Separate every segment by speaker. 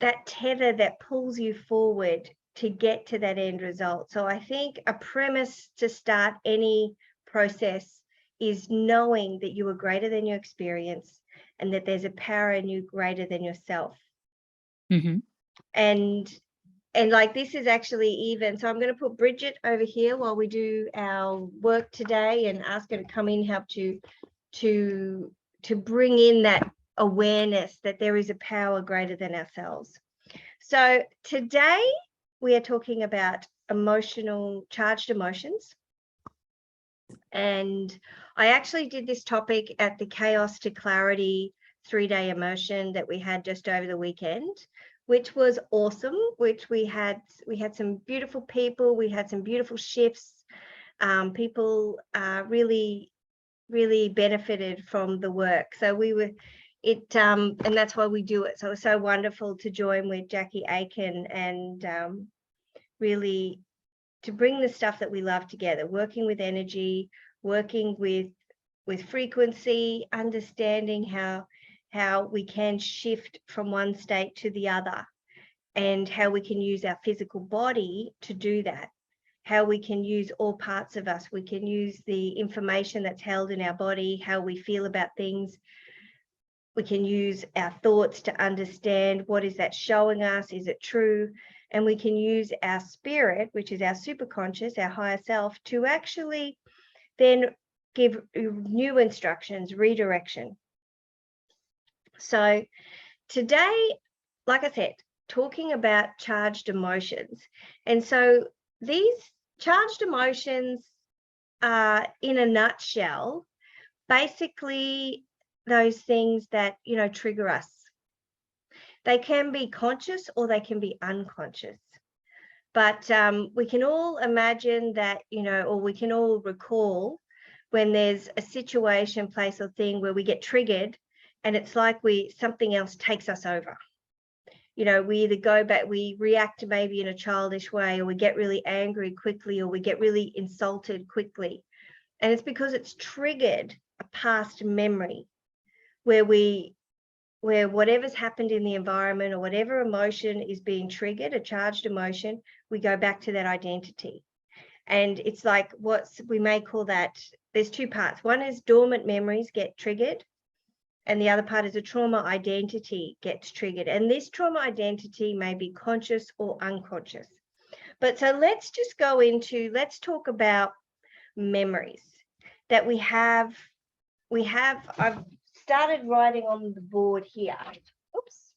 Speaker 1: that tether that pulls you forward to get to that end result. So I think a premise to start any process is knowing that you are greater than your experience and that there's a power in you greater than yourself.
Speaker 2: Mm-hmm.
Speaker 1: And like, this is actually even, so I'm going to put Bridget over here while we do our work today and ask her to come in, help to bring in that awareness that there is a power greater than ourselves. So today we are talking about charged emotions. And I actually did this topic at the Chaos to Clarity 3-day immersion that we had just over the weekend, which was awesome, which we had some beautiful people, we had some beautiful shifts. People really benefited from the work. So and that's why we do it. So it was so wonderful to join with Jackie Aiken and really to bring the stuff that we love together, working with energy, working with frequency, understanding how we can shift from one state to the other, and how we can use our physical body to do that, how we can use all parts of us. We can use the information that's held in our body, how we feel about things. We can use our thoughts to understand what is that showing us, is it true? And we can use our spirit, which is our superconscious, our higher self, to actually then give new instructions, redirection. So today, like I said, talking about charged emotions. And so these charged emotions are, in a nutshell, basically those things that, trigger us. They can be conscious or they can be unconscious. But we can all imagine that, or we can all recall when there's a situation, place, or thing where we get triggered, and it's like something else takes us over. We either go back, we react maybe in a childish way, or we get really angry quickly, or we get really insulted quickly. And it's because it's triggered a past memory where whatever's happened in the environment, or whatever emotion is being triggered, a charged emotion, we go back to that identity. And it's like we may call that, there's two parts. One is dormant memories get triggered, and the other part is a trauma identity gets triggered. And this trauma identity may be conscious or unconscious. But so let's talk about memories that we have. I've started writing on the board here. Oops.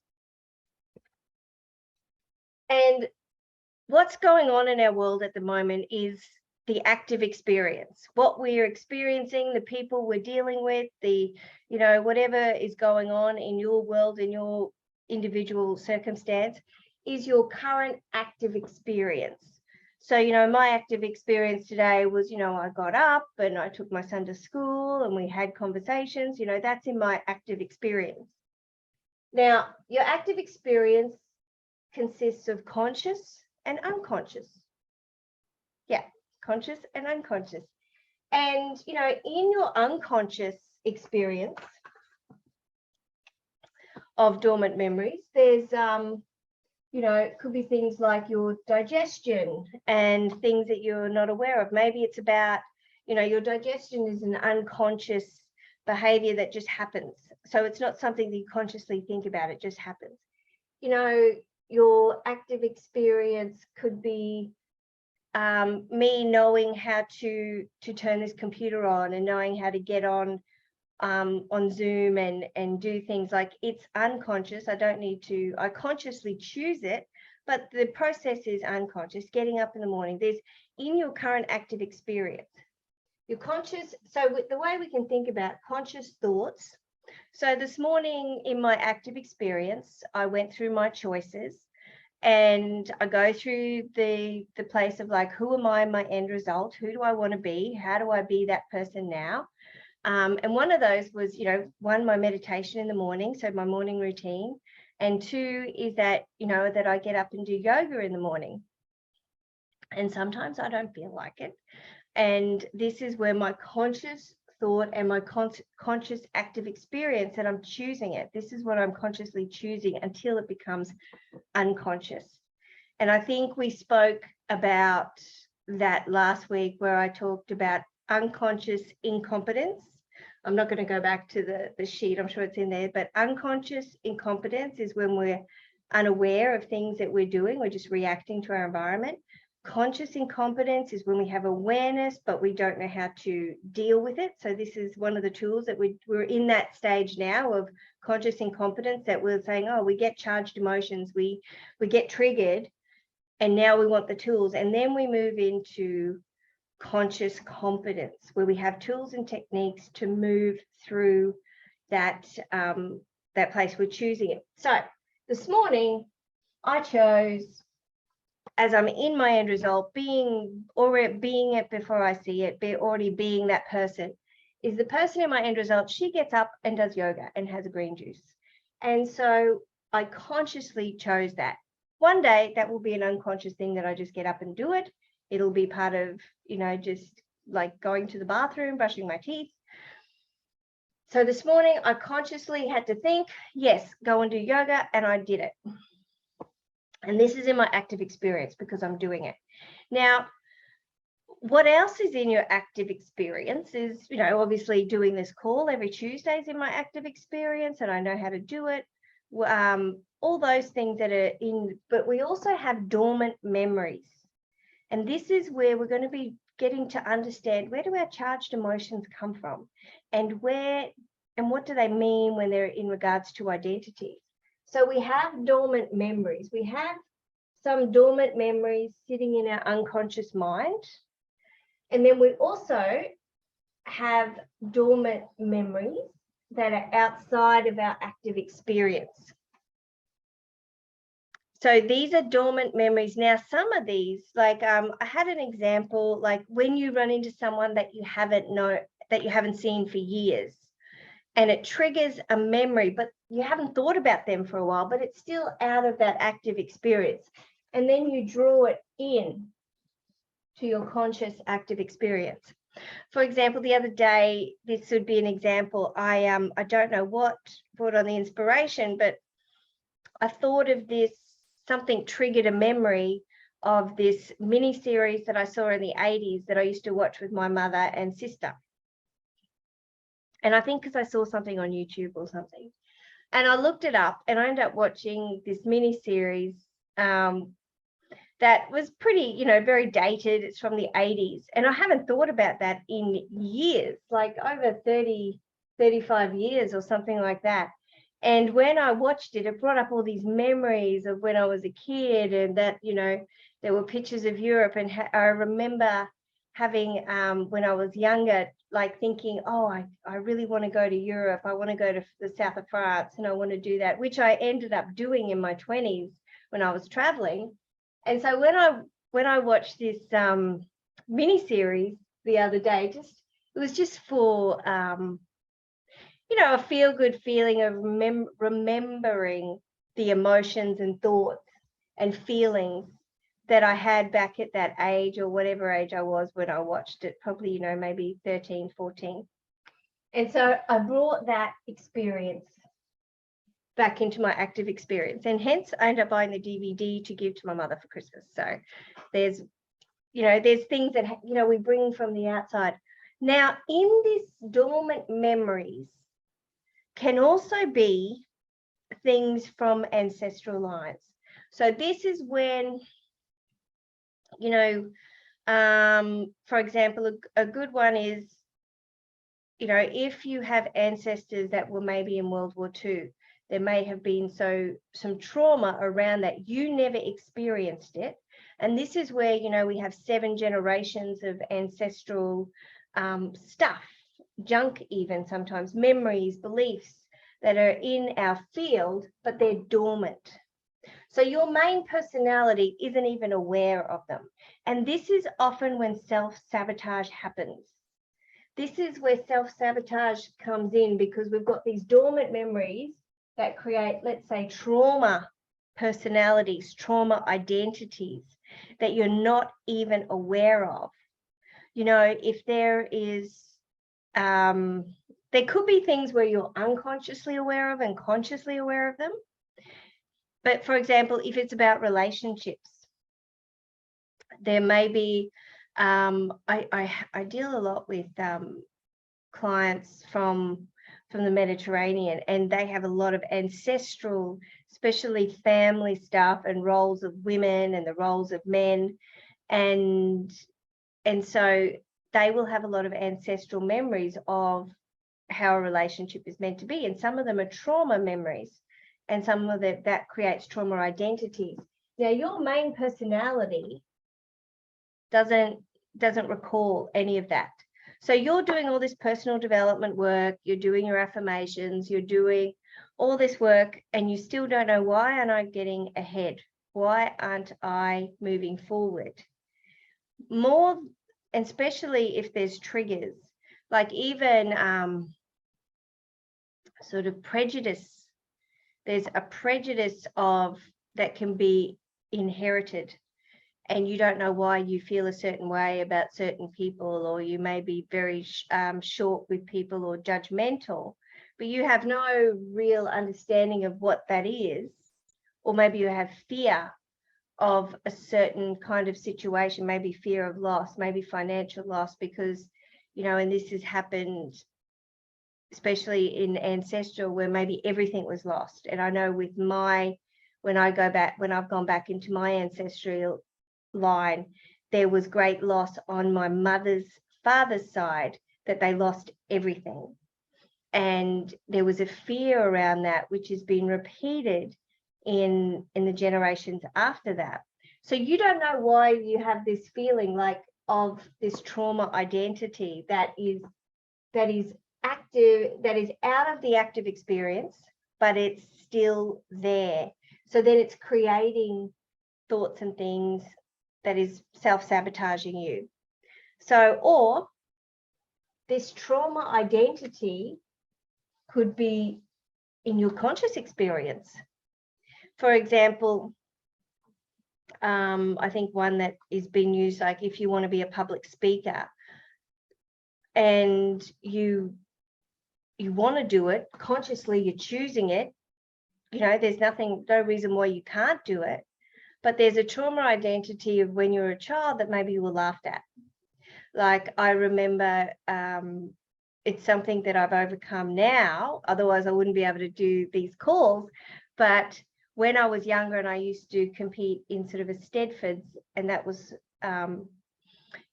Speaker 1: And what's going on in our world at the moment is the active experience, what we're experiencing, the people we're dealing with, whatever is going on in your world, in your individual circumstance, is your current active experience. So, my active experience today was, I got up and I took my son to school and we had conversations, that's in my active experience. Now, your active experience consists of conscious and unconscious. Yeah, conscious and unconscious. And, in your unconscious experience of dormant memories, there's, it could be things like your digestion and things that you're not aware of. Maybe it's about, your digestion is an unconscious behavior that just happens. So it's not something that you consciously think about, it just happens. Your active experience could be me knowing how to turn this computer on and knowing how to get on Zoom and do things. Like, it's unconscious. I consciously choose it, but the process is unconscious. Getting up in the morning, there's in your current active experience, your conscious. So the way we can think about conscious thoughts. So this morning in my active experience, I went through my choices and I go through the place of like, who am I in my end result? Who do I want to be? How do I be that person now? And one of those was, one, my meditation in the morning, so my morning routine. And two is that, that I get up and do yoga in the morning. And sometimes I don't feel like it. And this is where my conscious thought and my conscious active experience, and I'm choosing it. This is what I'm consciously choosing until it becomes unconscious. And I think we spoke about that last week, where I talked about unconscious incompetence. I'm not going to go back to the sheet, I'm sure it's in there, but unconscious incompetence is when we're unaware of things that we're doing, we're just reacting to our environment. Conscious incompetence is when we have awareness, but we don't know how to deal with it. So this is one of the tools that we're in that stage now of conscious incompetence, that we're saying, oh, we get charged emotions, we get triggered, and now we want the tools. And then we move into conscious competence, where we have tools and techniques to move through that, that place. We're choosing it. So this morning I chose, as I'm in my end result, being it before I see it, already being that person, is the person in my end result. She gets up and does yoga and has a green juice. And so I consciously chose that. One day that will be an unconscious thing that I just get up and do it. It'll be part of, just like going to the bathroom, brushing my teeth. So this morning I consciously had to think, yes, go and do yoga, and I did it. And this is in my active experience because I'm doing it. Now, what else is in your active experience is, obviously doing this call every Tuesday is in my active experience, and I know how to do it. All those things that are in, but we also have dormant memories. And this is where we're going to be getting to understand, where do our charged emotions come from, and what do they mean when they're in regards to identity. So we have dormant memories. We have some dormant memories sitting in our unconscious mind. And then we also have dormant memories that are outside of our active experience. So these are dormant memories. Now, some of these, like I had an example, like when you run into someone that you haven't seen for years, and it triggers a memory, but you haven't thought about them for a while, but it's still out of that active experience. And then you draw it in to your conscious active experience. For example, the other day, this would be an example. I don't know what brought on the inspiration, but I thought of this, something triggered a memory of this mini series that I saw in the 80s that I used to watch with my mother and sister. And I think because I saw something on YouTube or something, and I looked it up, and I ended up watching this mini series that was pretty, very dated. It's from the 80s, and I haven't thought about that in years, like over 30, 35 years or something like that. And when I watched it, it brought up all these memories of when I was a kid, and that, there were pictures of Europe, and I remember having, when I was younger, like thinking, oh, I really want to go to Europe. I want to go to the south of France, and I want to do that, which I ended up doing in my 20s when I was traveling. And so when I watched this mini series the other day, it was just for a feel-good feeling of remembering the emotions and thoughts and feelings that I had back at that age, or whatever age I was when I watched it, probably, maybe 13, 14. And so I brought that experience back into my active experience, and hence I ended up buying the DVD to give to my mother for Christmas. So there's things that, we bring from the outside. Now, in this dormant memories can also be things from ancestral lines. So this is when, for example, a good one is, if you have ancestors that were maybe in World War II, there may have been some trauma around that. You never experienced it. And this is where, we have 7 generations of ancestral stuff, junk even sometimes, memories, beliefs that are in our field, but they're dormant. So your main personality isn't even aware of them. And this is often when self-sabotage happens. This is where self-sabotage comes in, because we've got these dormant memories that create, let's say, trauma personalities, trauma identities that you're not even aware of. If there is there could be things where you're unconsciously aware of and consciously aware of them. But for example, if it's about relationships, there may be, I deal a lot with clients from the Mediterranean, and they have a lot of ancestral, especially family stuff and roles of women and the roles of men. And so they will have a lot of ancestral memories of how a relationship is meant to be. And some of them are trauma memories, and some of that creates trauma identities. Now, your main personality doesn't recall any of that. So you're doing all this personal development work, you're doing your affirmations, you're doing all this work, and you still don't know, why aren't I getting ahead? Why aren't I moving forward? More, and especially if there's triggers, like even sort of prejudice. There's a prejudice that can be inherited, and you don't know why you feel a certain way about certain people, or you may be very short with people or judgmental, but you have no real understanding of what that is. Or maybe you have fear of a certain kind of situation, maybe fear of loss, maybe financial loss, because, and this has happened, especially in ancestral, where maybe everything was lost. And I know with when I've gone back into my ancestral line, there was great loss on my mother's father's side, that they lost everything. And there was a fear around that, which has been repeated in the generations after that. So you don't know why you have this feeling of this trauma identity that is active, that is out of the active experience, but it's still there. So then it's creating thoughts and things that is self-sabotaging you. So, or this trauma identity could be in your conscious experience. For example, I think one that is being used, like if you want to be a public speaker and you want to do it consciously, you're choosing it, there's no reason why you can't do it. But there's a trauma identity of when you're a child that maybe you were laughed at. Like I remember, it's something that I've overcome now, otherwise I wouldn't be able to do these calls. But when I was younger and I used to compete in sort of a Stedfords, and that was,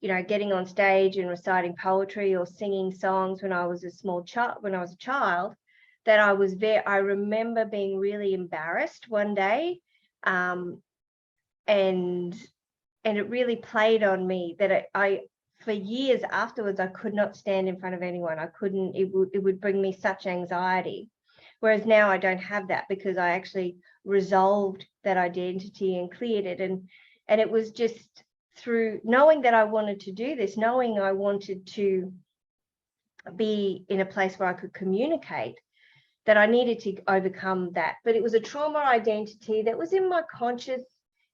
Speaker 1: getting on stage and reciting poetry or singing songs when I was a child, that I remember being really embarrassed one day. And it really played on me that I for years afterwards, I could not stand in front of anyone. It would bring me such anxiety. Whereas now I don't have that, because I actually resolved that identity and cleared it. And it was just through knowing that I wanted to do this, knowing I wanted to be in a place where I could communicate, that I needed to overcome that. But it was a trauma identity that was in my conscious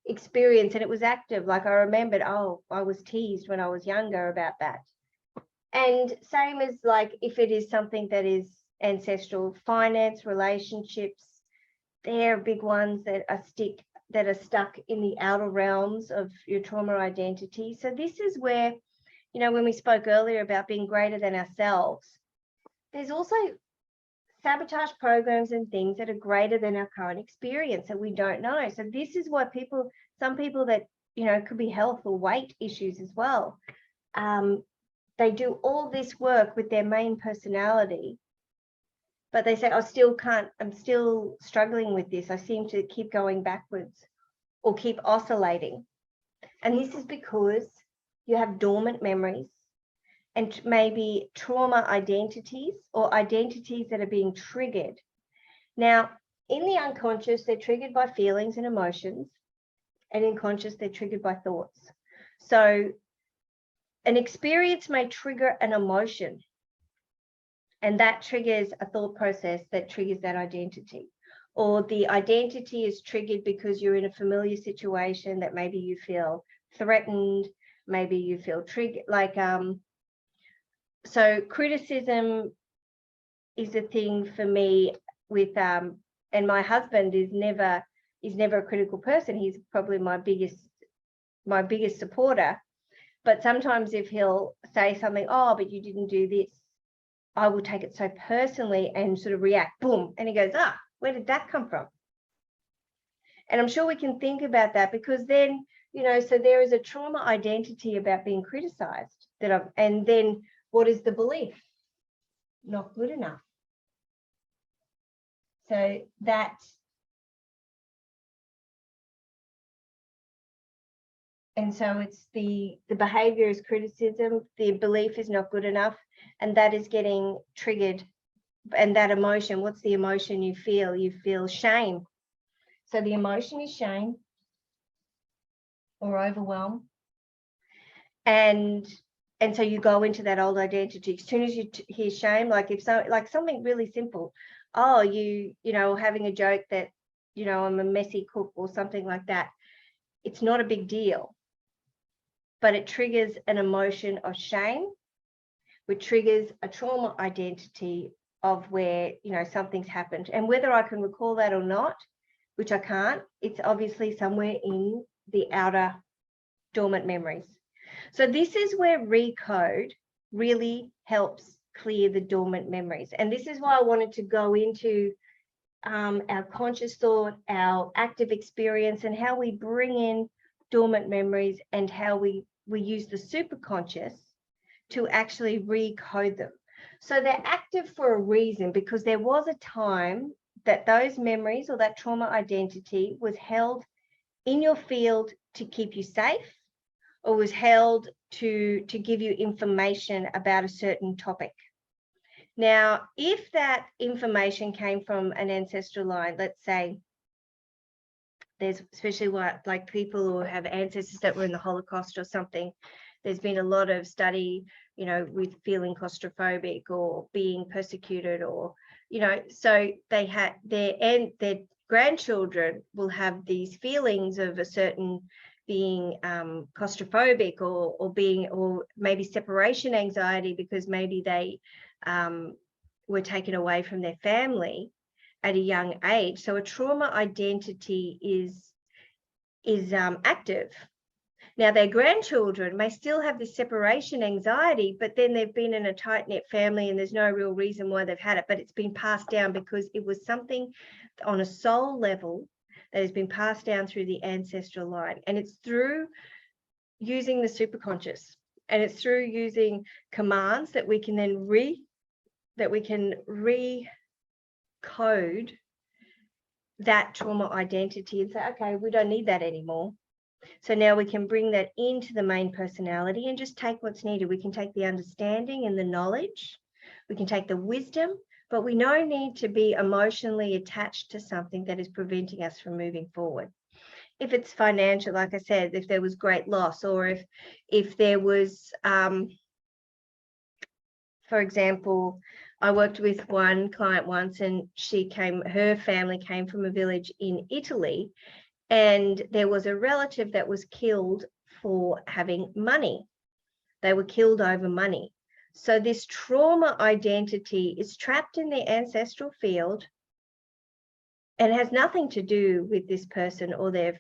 Speaker 1: experience, and it was active. Like I remembered, I was teased when I was younger about that. And same as like if it is something that is ancestral, finance, relationships, they're big ones that are stuck in the outer realms of your trauma identity. So this is where, when we spoke earlier about being greater than ourselves, there's also sabotage programs and things that are greater than our current experience that we don't know. So this is why some people that, could be health or weight issues as well, they do all this work with their main personality, but they say, I'm still struggling with this. I seem to keep going backwards or keep oscillating. And this is because you have dormant memories and maybe trauma identities or identities that are being triggered. Now, in the unconscious, they're triggered by feelings and emotions, and in conscious, they're triggered by thoughts. So an experience may trigger an emotion, and that triggers a thought process that triggers that identity. Or the identity is triggered because you're in a familiar situation that maybe you feel threatened, maybe you feel triggered, like so criticism is a thing for me with, and my husband is never a critical person. He's probably my biggest supporter. But sometimes if he'll say something, oh, but you didn't do this, I will take it so personally and sort of react, boom. And he goes, where did that come from? And I'm sure we can think about that, because then, so there is a trauma identity about being criticized and then what is the belief? Not good enough. So and so it's the behavior is criticism, the belief is not good enough, and that is getting triggered. And that emotion, what's the emotion you feel? You feel shame. So the emotion is shame or overwhelm. And so you go into that old identity. As soon as you hear shame, like something really simple, oh, you having a joke that, I'm a messy cook or something like that. It's not a big deal, but it triggers an emotion of shame, which triggers a trauma identity of where, something's happened. And whether I can recall that or not, which I can't, it's obviously somewhere in the outer dormant memories. So this is where Recode really helps clear the dormant memories. And this is why I wanted to go into our conscious thought, our active experience, and how we bring in dormant memories and how we use the superconscious to actually recode them. So they're active for a reason, because there was a time that those memories or that trauma identity was held in your field to keep you safe, or was held to give you information about a certain topic. Now, if that information came from an ancestral line, let's say there's especially like people who have ancestors that were in the Holocaust or something, there's been a lot of study, with feeling claustrophobic or being persecuted, or, so they had their grandchildren will have these feelings of a certain being claustrophobic or maybe separation anxiety, because maybe they were taken away from their family at a young age. So a trauma identity is active. Now, their grandchildren may still have this separation anxiety, but then they've been in a tight-knit family and there's no real reason why they've had it, but it's been passed down because it was something on a soul level that has been passed down through the ancestral line. And it's through using the superconscious, and it's through using commands that we can then recode that trauma identity and say, okay, we don't need that anymore. So now we can bring that into the main personality and just take what's needed. We can take the understanding and the knowledge, we can take the wisdom, but we no need to be emotionally attached to something that is preventing us from moving forward. If it's financial, like I said, if there was great loss, or if there was, for example, I worked with one client once, and her family came from a village in Italy, and there was a relative that was killed for having money. They were killed over money. So this trauma identity is trapped in the ancestral field and has nothing to do with this person or their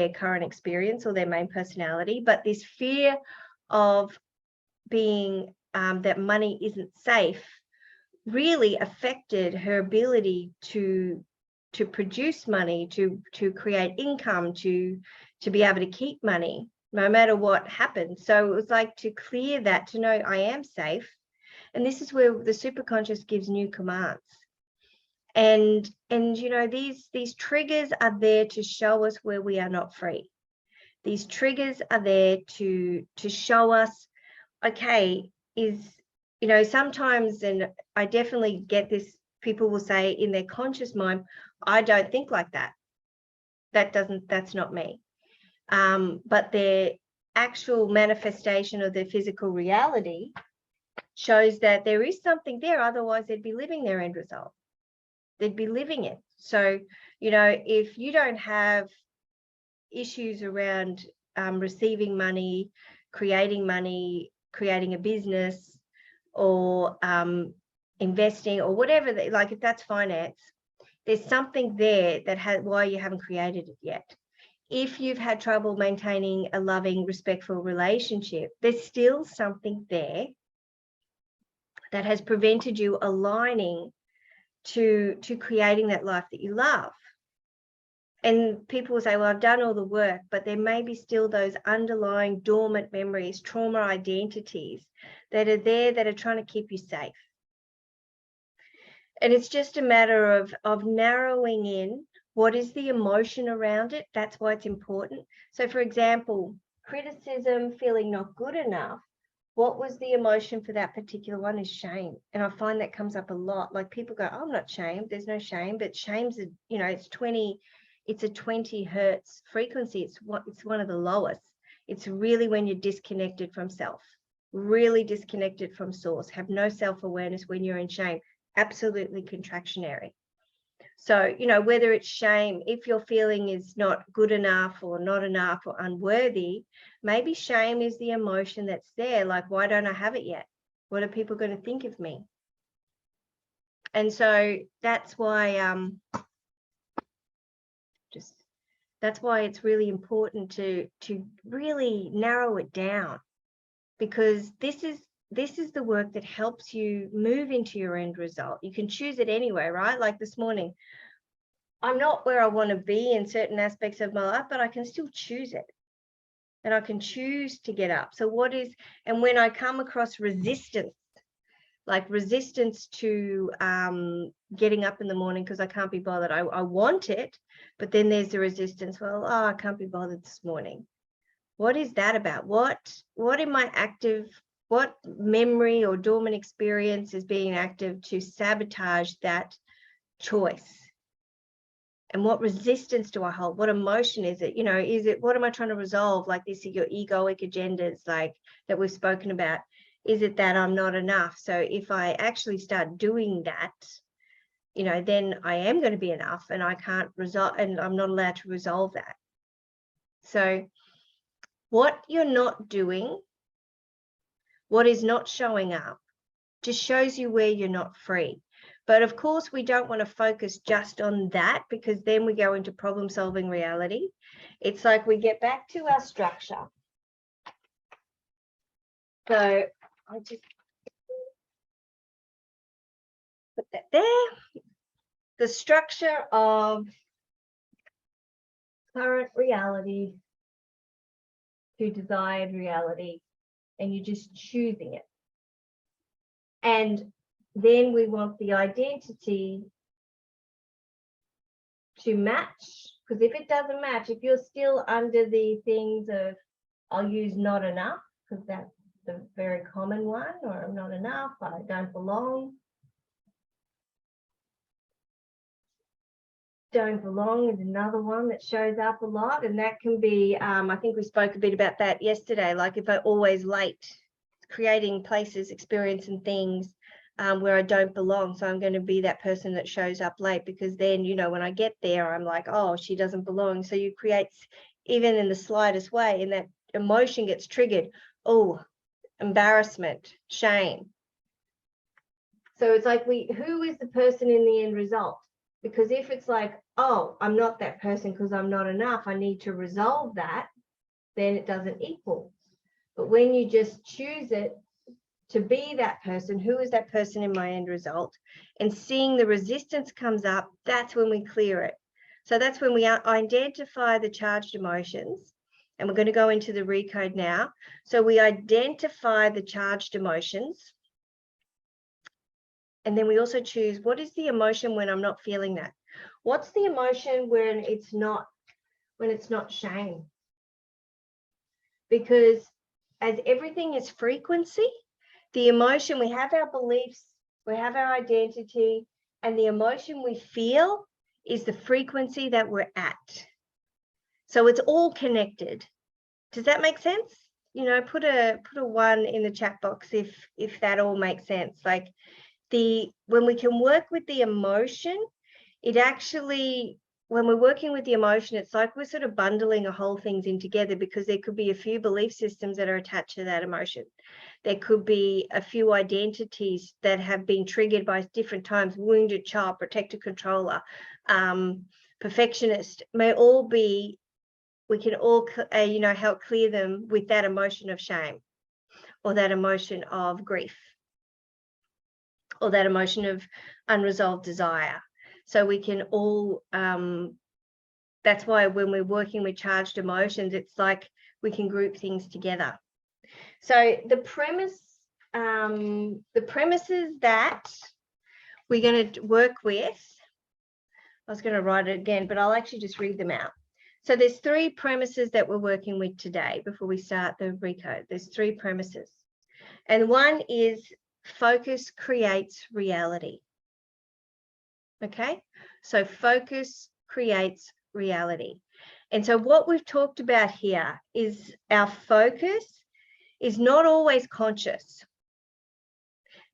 Speaker 1: current experience or their main personality, but this fear of being that money isn't safe really affected her ability to produce money, to create income, to be able to keep money no matter what happens. So it was like to clear that, to know I am safe. And this is where the superconscious gives new commands. And these triggers are there to show us where we are not free. These triggers are there to show us, okay, sometimes, and I definitely get this, people will say in their conscious mind, I don't think like that. That's not me. But their actual manifestation of their physical reality shows that there is something there. Otherwise, they'd be living their end result. They'd be living it. So, if you don't have issues around receiving money, creating a business, or investing or whatever, like if that's finance, there's something there that has why you haven't created it yet. If you've had trouble maintaining a loving, respectful relationship, there's still something there that has prevented you aligning to creating that life that you love. And people will say, well, I've done all the work, but there may be still those underlying dormant memories, trauma identities that are there that are trying to keep you safe. And it's just a matter of narrowing in what is the emotion around it. That's why it's important. So for example, criticism, feeling not good enough, what was the emotion for that particular one is shame. And I find that comes up a lot. Like people go, oh, I'm not shamed. There's no shame, but shame's, it's a 20 hertz frequency. It's one of the lowest. It's really when you're disconnected from self, really disconnected from source, have no self-awareness when you're in shame, absolutely contractionary. So, whether it's shame, if your feeling is not good enough or not enough or unworthy, maybe shame is the emotion that's there. Like, why don't I have it yet? What are people going to think of me? And so that's why that's why it's really important to really narrow it down, because this is the work that helps you move into your end result. You can choose it anyway, right? Like this morning, I'm not where I want to be in certain aspects of my life, but I can still choose it. And I can choose to get up. So and when I come across resistance, like resistance to getting up in the morning because I can't be bothered, I want it, but then there's the resistance, well, I can't be bothered this morning. What is that about? What am I active? What memory or dormant experience is being active to sabotage that choice? And what resistance do I hold? What emotion is it? What am I trying to resolve? Like this, your egoic agendas, like that we've spoken about. Is it that I'm not enough? So if I actually start doing that, then I am going to be enough, and I can't resolve, and I'm not allowed to resolve that. So what you're not doing, what is not showing up, just shows you where you're not free. But of course, we don't want to focus just on that, because then we go into problem-solving reality. It's like we get back to our structure. So I just put that there. The structure of current reality to desired reality, and you're just choosing it. And then we want the identity to match, because if it doesn't match, if you're still under the things of, I'll use not enough, because that's the very common one, or I'm not enough, I don't belong. Don't belong is another one that shows up a lot, and that can be, I think we spoke a bit about that yesterday, like if I'm always late, creating places, experience and things where I don't belong. So I'm going to be that person that shows up late, because then, when I get there, I'm like, oh, she doesn't belong. So you create, even in the slightest way, and that emotion gets triggered. Oh, embarrassment, shame. So it's like, who is the person in the end result? Because if it's like, oh, I'm not that person because I'm not enough, I need to resolve that, then it doesn't equal. But when you just choose it to be that person, who is that person in my end result, and seeing the resistance comes up, that's when we clear it. So that's when we identify the charged emotions. And we're going to go into the recode now. So we identify the charged emotions. And then we also choose, what is the emotion when I'm not feeling that? What's the emotion when it's not shame? Because as everything is frequency, the emotion, we have our beliefs, we have our identity, and the emotion we feel is the frequency that we're at. So it's all connected. Does that make sense? Put a 1 in the chat box if that all makes sense. Like when we can work with the emotion, it actually when we're working with the emotion, it's like we're sort of bundling a whole things in together, because there could be a few belief systems that are attached to that emotion. There could be a few identities that have been triggered by different times: wounded child, protector, controller, perfectionist. May all be, we can all, help clear them with that emotion of shame, or that emotion of grief, or that emotion of unresolved desire. So we can all, that's why when we're working with charged emotions, it's like we can group things together. So the premises that we're going to work with, I was going to write it again, but I'll actually just read them out. So there's 3 premises that we're working with today before we start the recode. There's 3 premises. And one is focus creates reality. Okay, so focus creates reality. And so what we've talked about here is our focus is not always conscious.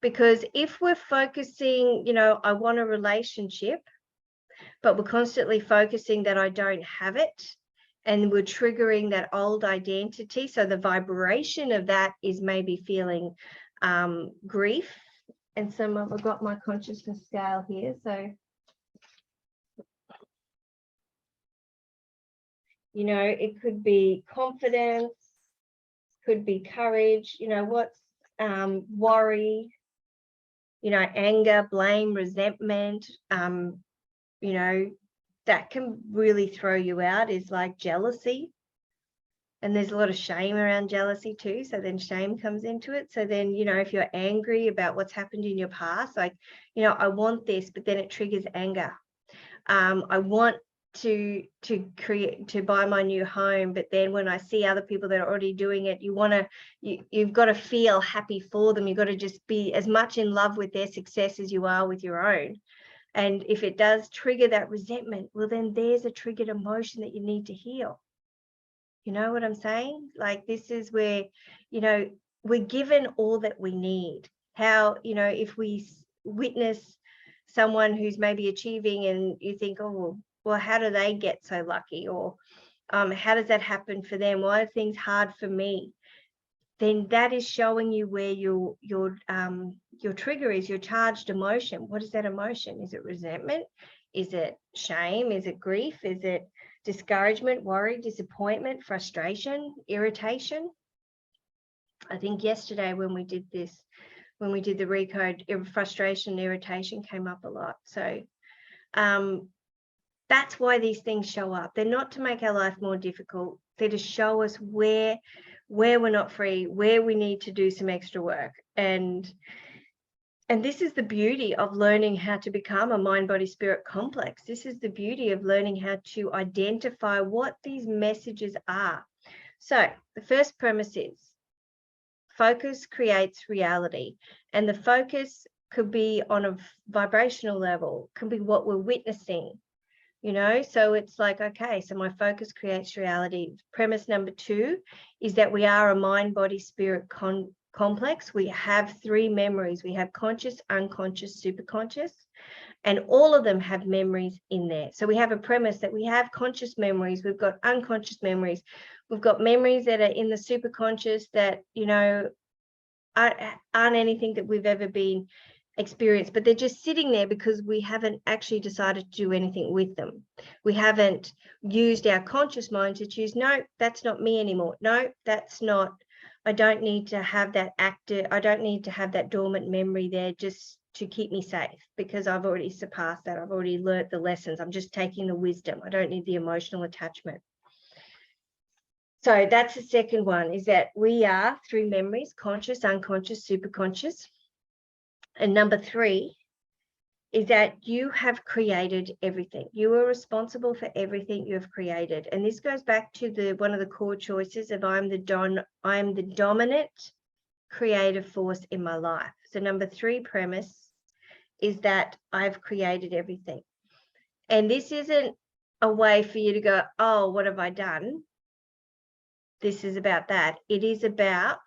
Speaker 1: Because if we're focusing, I want a relationship, but we're constantly focusing that I don't have it, and we're triggering that old identity. So the vibration of that is maybe feeling grief. And some of, I've got my consciousness scale here. So, it could be confidence, could be courage, what's worry, anger, blame, resentment, that can really throw you out, is like jealousy. And there's a lot of shame around jealousy too. So then shame comes into it. So then, if you're angry about what's happened in your past, like, I want this, but then it triggers anger. I want to buy my new home, but then when I see other people that are already doing it, you've got to feel happy for them. You've got to just be as much in love with their success as you are with your own. And if it does trigger that resentment, well, then there's a triggered emotion that you need to heal. You know what I'm saying? Like, this is where, we're given all that we need. How, if we witness someone who's maybe achieving and you think, oh, well, how do they get so lucky? Or how does that happen for them? Why are things hard for me? Then that is showing you where your trigger is, your charged emotion. What is that emotion? Is it resentment? Is it shame? Is it grief? Is it discouragement, worry, disappointment, frustration, irritation? I think yesterday when we did the recode, frustration, irritation came up a lot. So that's why these things show up. They're not to make our life more difficult. They're to show us where we're not free, where we need to do some extra work. And this is the beauty of learning how to become a mind, body, spirit complex. This is the beauty of learning how to identify what these messages are. So the first premise is focus creates reality. And the focus could be on a vibrational level, could be what we're witnessing, so it's like, okay, so my focus creates reality. Premise number 2 is that we are a mind, body, spirit complex. We have 3 memories. We have conscious, unconscious, superconscious, and all of them have memories in there. So we have a premise that we have conscious memories, we've got unconscious memories, we've got memories that are in the superconscious that, aren't anything that we've ever been experienced, but they're just sitting there because we haven't actually decided to do anything with them. We haven't used our conscious mind to choose, no, that's not me anymore. No, that's not, I don't need to have that active, I don't need to have that dormant memory there just to keep me safe, because I've already surpassed that. I've already learnt the lessons. I'm just taking the wisdom. I don't need the emotional attachment. So that's the second one, is that we are 3 memories: conscious, unconscious, superconscious. And number 3 is that you have created everything. You are responsible for everything you have created. And this goes back to one of the core choices of I'm the dominant creative force in my life. So number 3 premise is that I've created everything. And this isn't a way for you to go, oh, what have I done? This is about that. It is about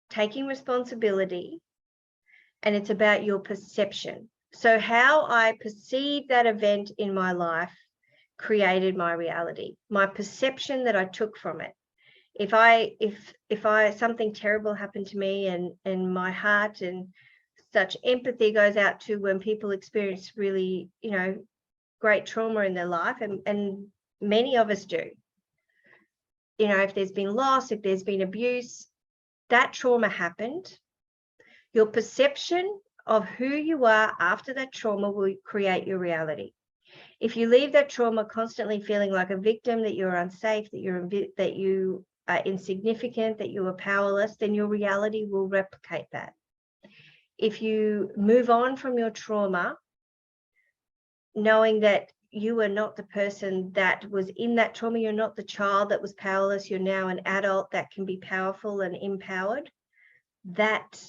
Speaker 1: taking responsibility, and it's about your perception. So how I perceive that event in my life created my reality, my perception that I took from it. If something terrible happened to me, and my heart and such empathy goes out to when people experience really, great trauma in their life, and many of us do. If there's been loss, if there's been abuse, that trauma happened. Your perception of who you are after that trauma will create your reality. If you leave that trauma constantly feeling like a victim, that you're unsafe, that you are insignificant, that you are powerless, then your reality will replicate that. If you move on from your trauma, knowing that you are not the person that was in that trauma, you're not the child that was powerless, you're now an adult that can be powerful and empowered, that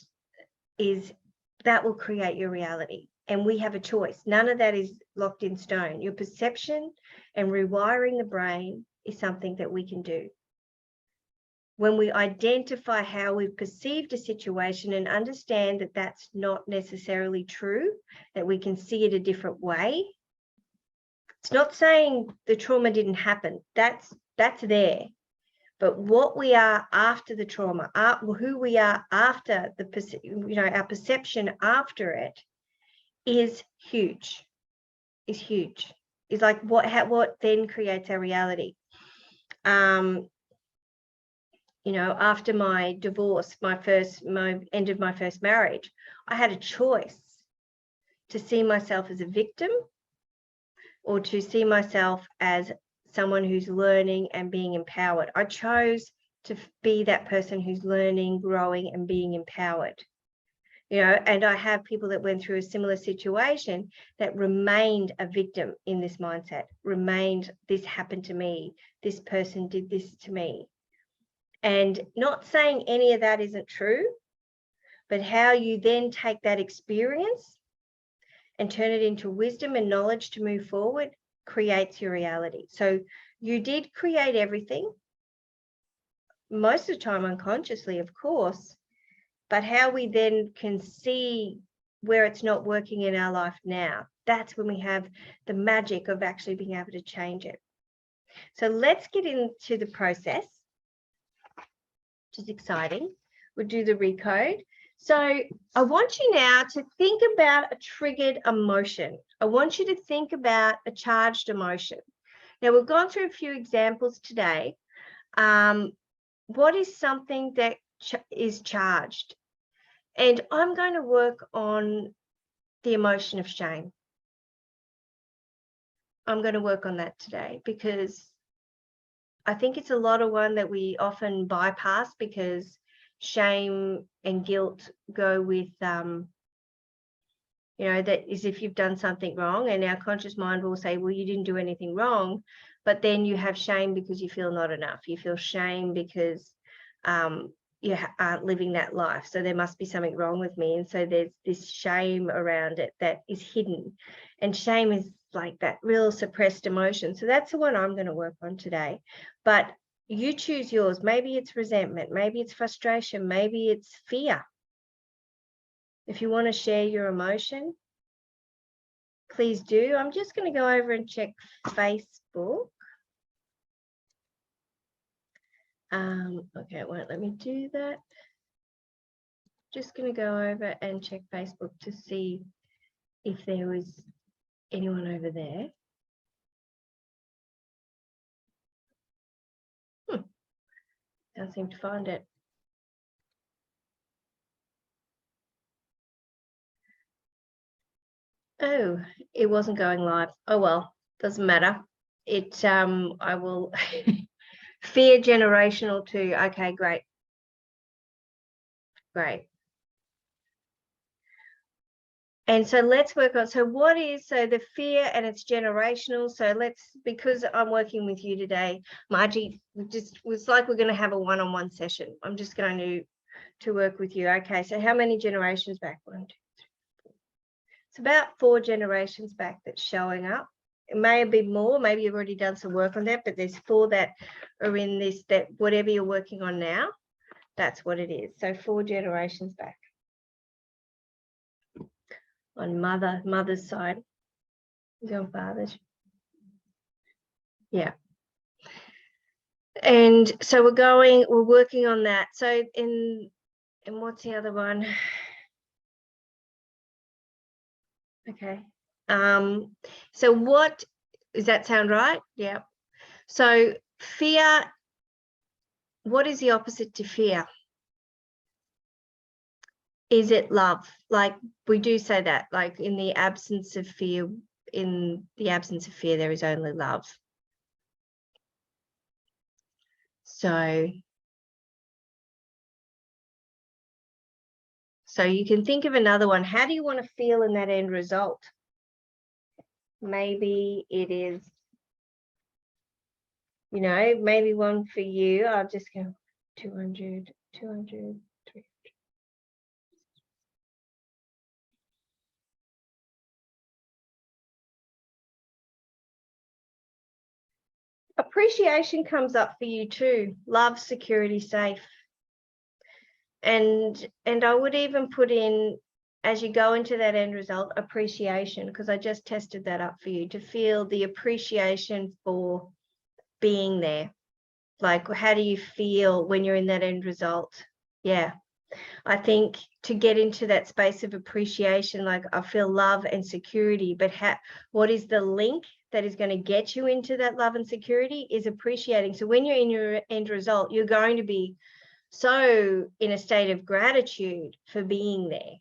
Speaker 1: will create your reality. And we have a choice. None of that is locked in stone. Your perception and rewiring the brain is something that we can do. When we identify how we've perceived a situation and understand that that's not necessarily true, that we can see it a different way. It's not saying the trauma didn't happen. That's there. But what we are after the trauma, who we are after our perception after it is huge. Is like what then creates our reality. After my divorce, my end of my first marriage, I had a choice to see myself as a victim or to see myself as someone who's learning and being empowered. I chose to be that person who's learning, growing, and being empowered. And I have people that went through a similar situation that remained a victim in this mindset, remained, this happened to me, this person did this to me. And not saying any of that isn't true, but how you then take that experience and turn it into wisdom and knowledge to move forward creates your reality. So you did create everything, most of the time unconsciously, of course, but how we then can see where it's not working in our life now, that's when we have the magic of actually being able to change it. So let's get into the process, which is exciting. We'll do the recode. So I want you now to think about a triggered emotion. I want you to think about a charged emotion. Now, we've gone through a few examples today. What is something that is charged? And I'm going to work on the emotion of shame. I'm going to work on that today because I think it's a lot of one that we often bypass because shame and guilt go with, that is if you've done something wrong, and our conscious mind will say, well, you didn't do anything wrong, but then you have shame because you feel not enough. You feel shame because you aren't living that life. So there must be something wrong with me. And so there's this shame around it that is hidden. And shame is like that real suppressed emotion. So that's the one I'm going to work on today. But you choose yours. Maybe it's resentment. Maybe it's frustration. Maybe it's fear. If you want to share your emotion, please do. I'm just going to go over and check Facebook. Okay, it won't let me do that. Just going to go over and check Facebook to see if there was anyone over there. Can't seem to find it. Oh, it wasn't going live. Oh well, doesn't matter. I will fear generational too. Okay, great. Great. And so let's work on, so the fear, and it's generational. So because I'm working with you today, Margie, just was like we're going to have a one-on-one session. I'm just going to work with you. Okay, so how many generations back? 1, 2, 3, 4. It's about 4 generations back that's showing up. It may be more, maybe you've already done some work on that, but there's 4 that are in this, that whatever you're working on now, that's what it is. So 4 generations back. On mother's side, is on father's. Yeah. And so we're working on that. So and what's the other one? Okay. So what does that sound right? Yeah. So fear, what is the opposite to fear? Is it love? Like we do say that, like in the absence of fear, there is only love. So you can think of another one. How do you want to feel in that end result? Maybe it is, you know, maybe one for you. I'll just go 200, 200, 300. Appreciation comes up for you too. Love, security, safe. And I would even put in, as you go into that end result, appreciation, because I just tested that up for you, to feel the appreciation for being there. Like, how do you feel when you're in that end result? Yeah. I think to get into that space of appreciation, like I feel love and security, but what is the link that is going to get you into that love and security is appreciating. So when you're in your end result, you're going to be so in a state of gratitude for being there.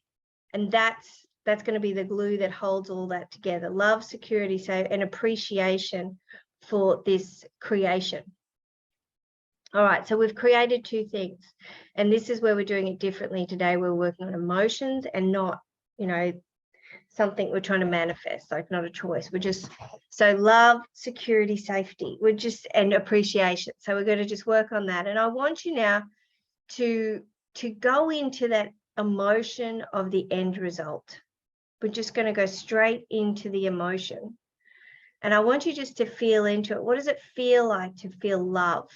Speaker 1: And that's going to be the glue that holds all that together. Love, security, safe, and appreciation for this creation. All right, so we've created two things, and this is where we're doing it differently today. We're working on emotions and not, you know, something we're trying to manifest, like not a choice. We're just, so love, security, safety, and appreciation. So we're going to just work on that. And I want you now to go into that emotion of the end result. We're just going to go straight into the emotion. And I want you just to feel into it. What does it feel like to feel love?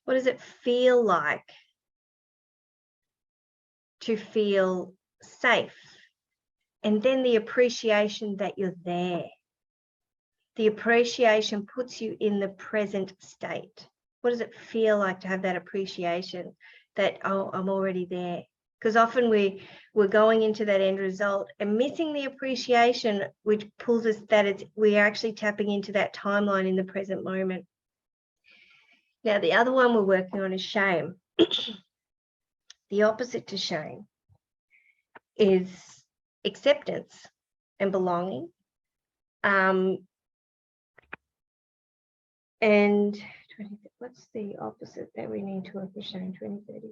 Speaker 1: What does it feel like to feel safe? And then the appreciation that you're there. The appreciation puts you in the present state. What does it feel like to have that appreciation that, oh, I'm already there? Because often we're going into that end result and missing the appreciation, which pulls us that we are actually tapping into that timeline in the present moment. Now, the other one we're working on is shame. The opposite to shame is acceptance and belonging. And what's the opposite that we need to work with shame? 2030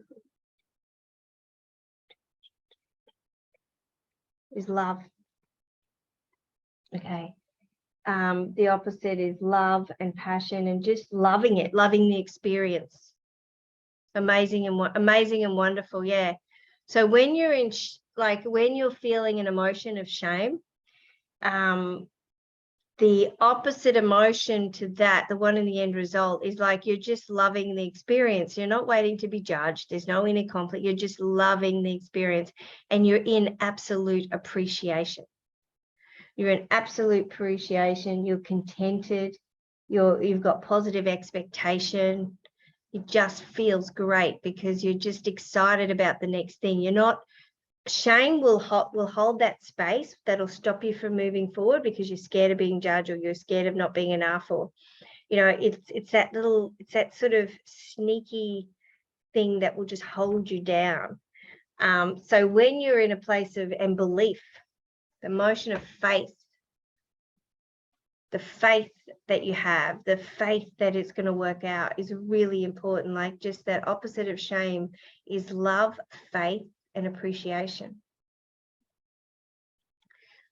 Speaker 1: is love. Okay. The opposite is love and passion and just loving it, loving the experience. Amazing and wonderful. Yeah. So when you're in, when you're feeling an emotion of shame, the opposite emotion to that, the one in the end result, is like you're just loving the experience. You're not waiting to be judged. There's no inner conflict. You're just loving the experience and you're in absolute appreciation. You're in absolute appreciation. You're contented. You've got positive expectation. It just feels great because you're just excited about the next thing. You're not, shame will hold that space that'll stop you from moving forward because you're scared of being judged or you're scared of not being enough, or, you know, it's that sort of sneaky thing that will just hold you down. So when you're in a place of and belief, the emotion of faith, the faith that you have, the faith that it's going to work out is really important. Like just that opposite of shame is love, faith, and appreciation.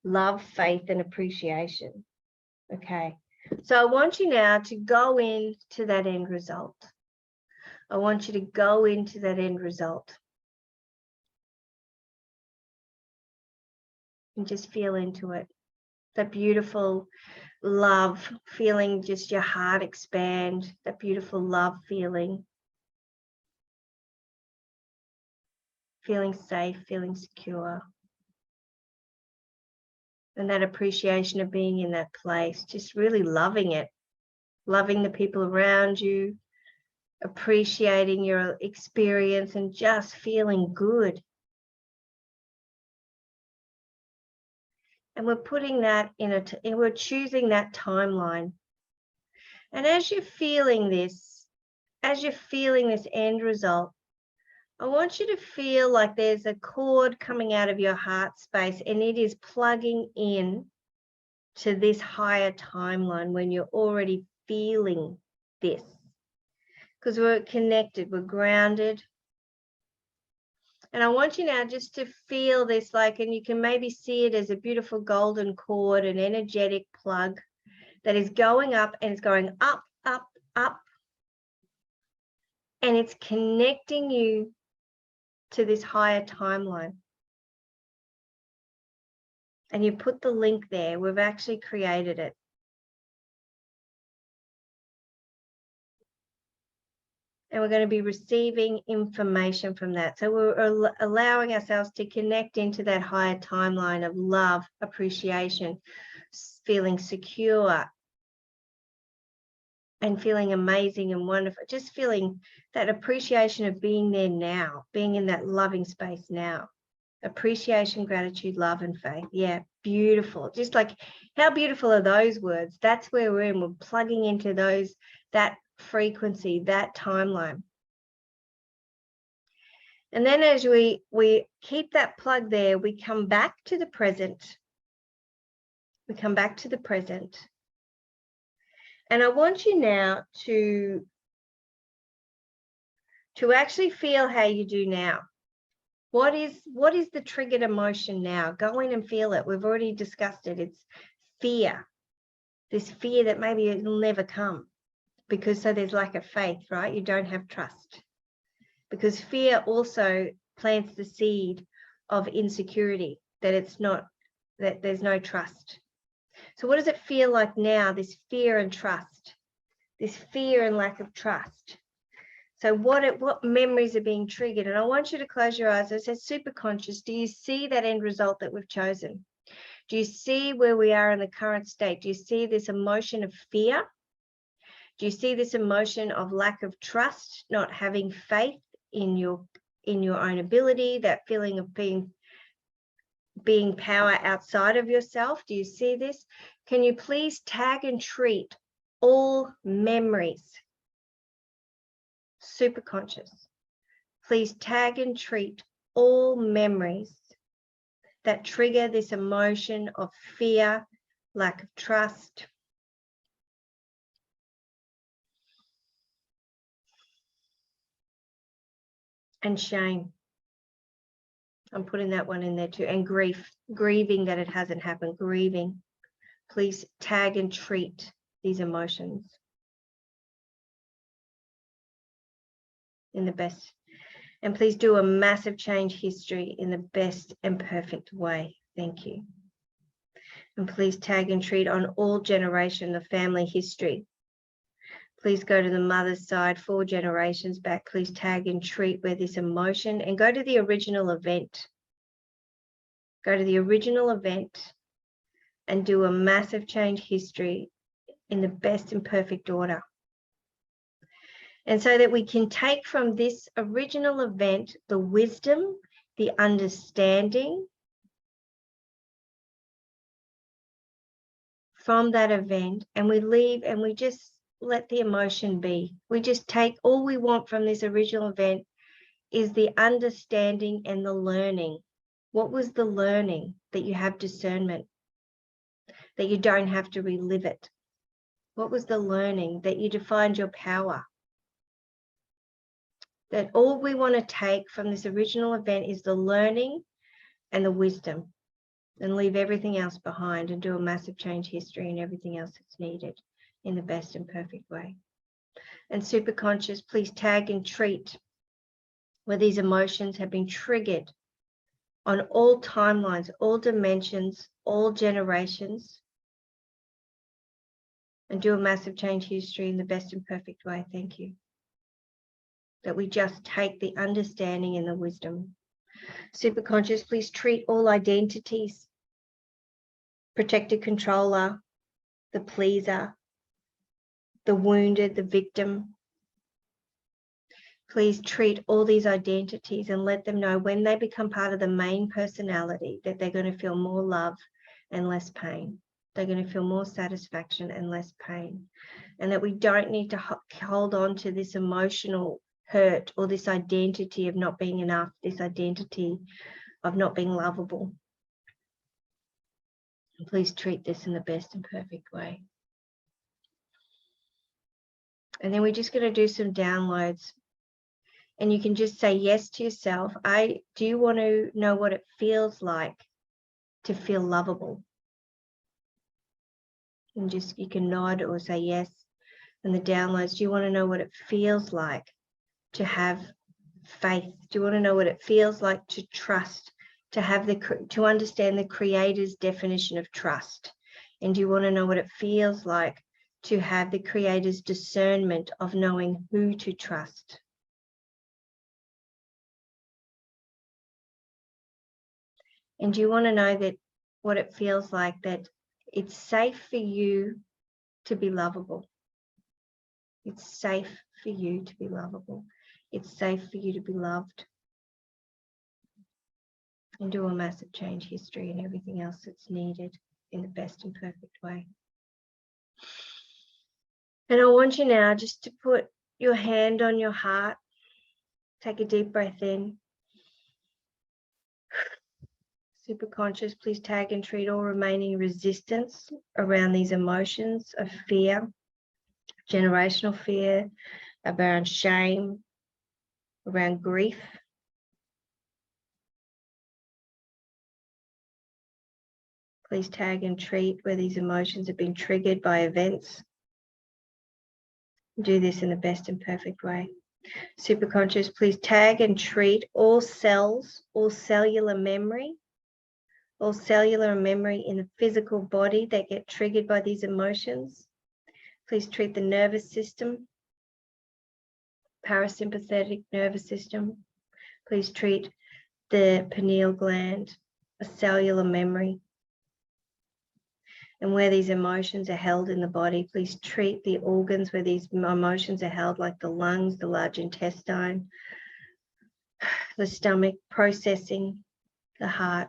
Speaker 1: Love, faith, and appreciation. Okay. So I want you now to go into that end result. I want you to go into that end result. And just feel into it. That beautiful love feeling, just your heart expand, that beautiful love feeling. Feeling safe, feeling secure. And that appreciation of being in that place, just really loving it. loving the people around you, appreciating your experience, and just feeling good. And we're putting that in we're choosing that timeline. And as you're feeling this end result, I want you to feel like there's a cord coming out of your heart space, and it is plugging in to this higher timeline when you're already feeling this. Because we're connected, we're grounded. And I want you now just to feel this, like, and you can maybe see it as a beautiful golden cord, an energetic plug that is going up, and it's going up, up, up. And it's connecting you to this higher timeline. And you put the link there. We've actually created it. And we're going to be receiving information from that. So we're allowing ourselves to connect into that higher timeline of love, appreciation, feeling secure, and feeling amazing and wonderful. Just feeling that appreciation of being there now, being in that loving space now. Appreciation, gratitude, love, and faith. Yeah, beautiful. Just like, how beautiful are those words? That's where we're in. We're plugging into that frequency, that timeline. And then as we keep that plug there, we come back to the present. We come back to the present. And I want you now to actually feel how you do now. What is the triggered emotion now? Go in and feel it. We've already discussed it. It's fear. This fear that maybe it'll never come, because so there's lack of faith, right? You don't have trust. Because fear also plants the seed of insecurity, that there's no trust. So what does it feel like now, this fear and trust, this fear and lack of trust? So what memories are being triggered? And I want you to close your eyes. It says super conscious. Do you see that end result that we've chosen? Do you see where we are in the current state? Do you see this emotion of fear? Do you see this emotion of lack of trust, not having faith in your own ability, that feeling of being power outside of yourself? Do you see this? Can you please tag and treat all memories? Super conscious. Please tag and treat all memories that trigger this emotion of fear, lack of trust, and shame. I'm putting that one in there too. And grieving that it hasn't happened, grieving. Please tag and treat these emotions in the best. And please do a massive change history in the best and perfect way. Thank you. And please tag and treat on all generation the family history. Please go to the mother's side, 4 generations back. Please tag and treat where this emotion, and go to the original event. Go to the original event and do a massive change history in the best and perfect order. And so that we can take from this original event the wisdom, the understanding from that event, and we leave and we just let the emotion be. We just take all we want from this original event is the understanding and the learning. What was the learning? That you have discernment, that you don't have to relive it. What was the learning? That you defined your power. That all we want to take from this original event is the learning and the wisdom, and leave everything else behind and do a massive change history and everything else that's needed in the best and perfect way. And super conscious, please tag and treat where these emotions have been triggered on all timelines, all dimensions, all generations, and do a massive change history in the best and perfect way. Thank you. That we just take the understanding and the wisdom. Super conscious, please treat all identities, protector, controller, the pleaser, the wounded, the victim. Please treat all these identities and let them know when they become part of the main personality that they're going to feel more love and less pain. They're going to feel more satisfaction and less pain. And that we don't need to hold on to this emotional hurt or this identity of not being enough, this identity of not being lovable. And please treat this in the best and perfect way. And then we're just going to do some downloads. And you can just say yes to yourself. Do you want to know what it feels like to feel lovable? And just, you can nod or say yes. And the downloads, do you want to know what it feels like to have faith? Do you want to know what it feels like to trust, to understand the Creator's definition of trust? And do you want to know what it feels like to have the Creator's discernment of knowing who to trust? And do you want to know that what it feels like, that it's safe for you to be lovable? It's safe for you to be lovable. It's safe for you to be loved. And do a massive change history and everything else that's needed in the best and perfect way. And I want you now just to put your hand on your heart. Take a deep breath in. Super conscious, please tag and treat all remaining resistance around these emotions of fear, generational fear, around shame, around grief. Please tag and treat where these emotions have been triggered by events. Do this in the best and perfect way. Super conscious, please tag and treat all cells, all cellular memory in the physical body that get triggered by these emotions. Please treat the nervous system, parasympathetic nervous system. Please treat the pineal gland, a cellular memory. And where these emotions are held in the body, please treat the organs where these emotions are held, like the lungs, the large intestine, the stomach, processing, the heart.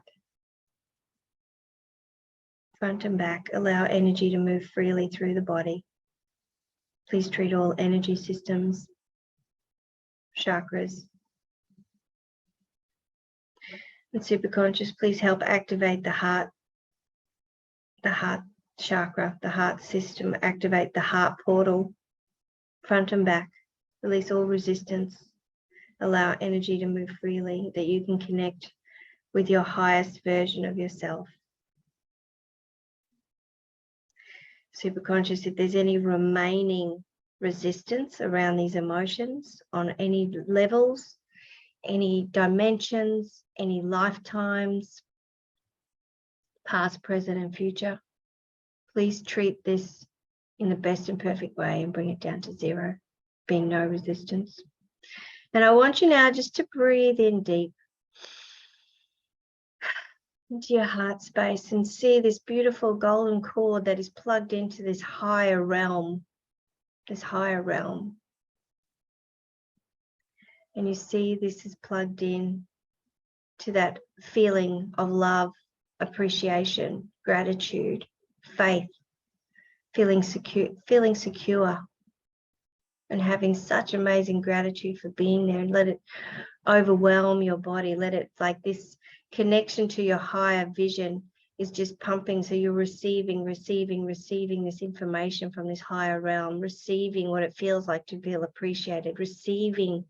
Speaker 1: Front and back, allow energy to move freely through the body. Please treat all energy systems, chakras. And super conscious, please help activate the heart chakra, the heart system, activate the heart portal, front and back. Release all resistance. Allow energy to move freely, that you can connect with your highest version of yourself. Super conscious, if there's any remaining resistance around these emotions on any levels, any dimensions, any lifetimes, past, present, and future, please treat this in the best and perfect way and bring it down to zero, being no resistance. And I want you now just to breathe in deep into your heart space and see this beautiful golden cord that is plugged into this higher realm, And you see this is plugged in to that feeling of love, appreciation, gratitude, faith, feeling secure, and having such amazing gratitude for being there, and let it overwhelm your body. Let it, like this connection to your higher vision is just pumping. So you're receiving this information from this higher realm, receiving what it feels like to feel appreciated, receiving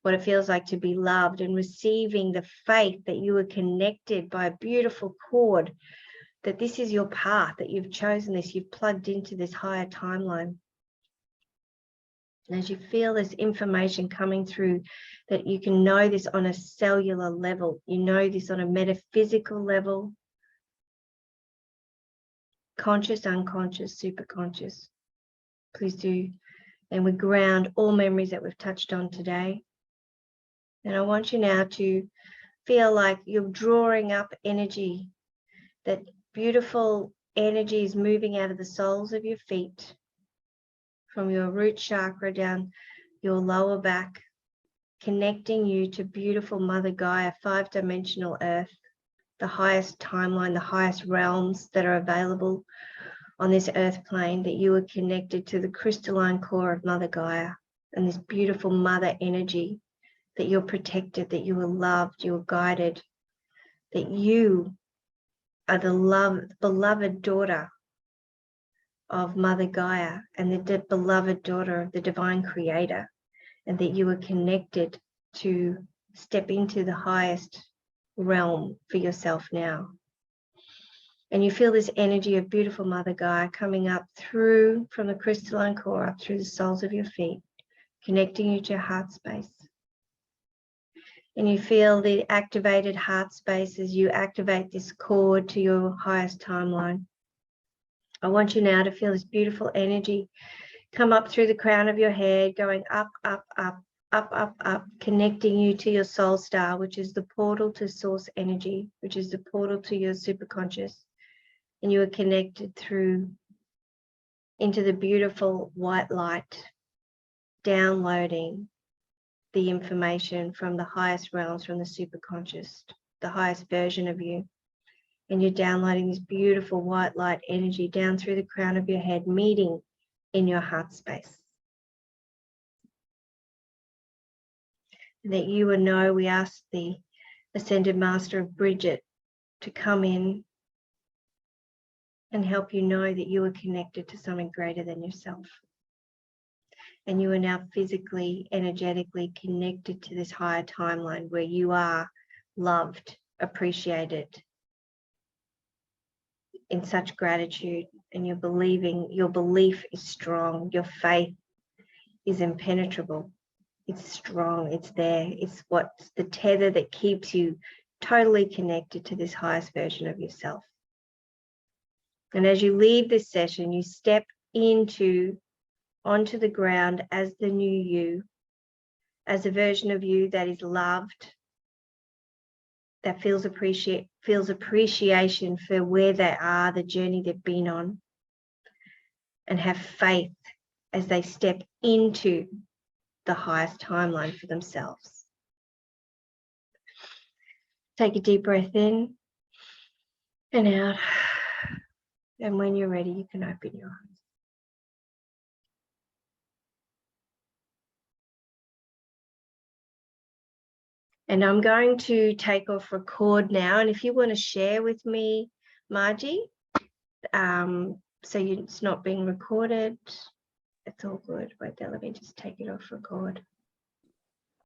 Speaker 1: what it feels like to be loved, and receiving the faith that you are connected by a beautiful cord, that this is your path, that you've chosen this, you've plugged into this higher timeline. And as you feel this information coming through, that you can know this on a cellular level, you know this on a metaphysical level, conscious, unconscious, super conscious. Please do. And we ground all memories that we've touched on today. And I want you now to feel like you're drawing up energy, that beautiful energy is moving out of the soles of your feet, from your root chakra down your lower back, connecting you to beautiful Mother Gaia, 5-dimensional Earth, the highest timeline, the highest realms that are available on this earth plane, that you are connected to the crystalline core of Mother Gaia and this beautiful mother energy, that you're protected, that you are loved, you are guided, that you are the beloved daughter of Mother Gaia and the beloved daughter of the divine creator, and that you are connected to step into the highest realm for yourself now. And you feel this energy of beautiful Mother Gaia coming up through from the crystalline core, up through the soles of your feet, connecting you to your heart space. And you feel the activated heart space as you activate this cord to your highest timeline. I want you now to feel this beautiful energy come up through the crown of your head, going up, up, up, up, up, up, connecting you to your soul star, which is the portal to source energy, which is the portal to your superconscious. And you are connected through into the beautiful white light, downloading the information from the highest realms, from the superconscious, the highest version of you. And you're downloading this beautiful white light energy down through the crown of your head, meeting in your heart space. And that you will know, we ask the Ascended Master of Bridget to come in and help you know that you are connected to something greater than yourself. And you are now physically, energetically connected to this higher timeline where you are loved, appreciated, in such gratitude, and you're believing, your belief is strong, your faith is impenetrable, it's strong, it's there, it's what's the tether that keeps you totally connected to this highest version of yourself. And as you leave this session, you step onto the ground as the new you, as a version of you that is loved, that feels appreciation for where they are, the journey they've been on, and have faith as they step into the highest timeline for themselves. Take a deep breath in and out. And when you're ready, you can open your eyes. And I'm going to take off record now. And if you want to share with me, Margie, so it's not being recorded, it's all good. Wait there, let me just take it off record.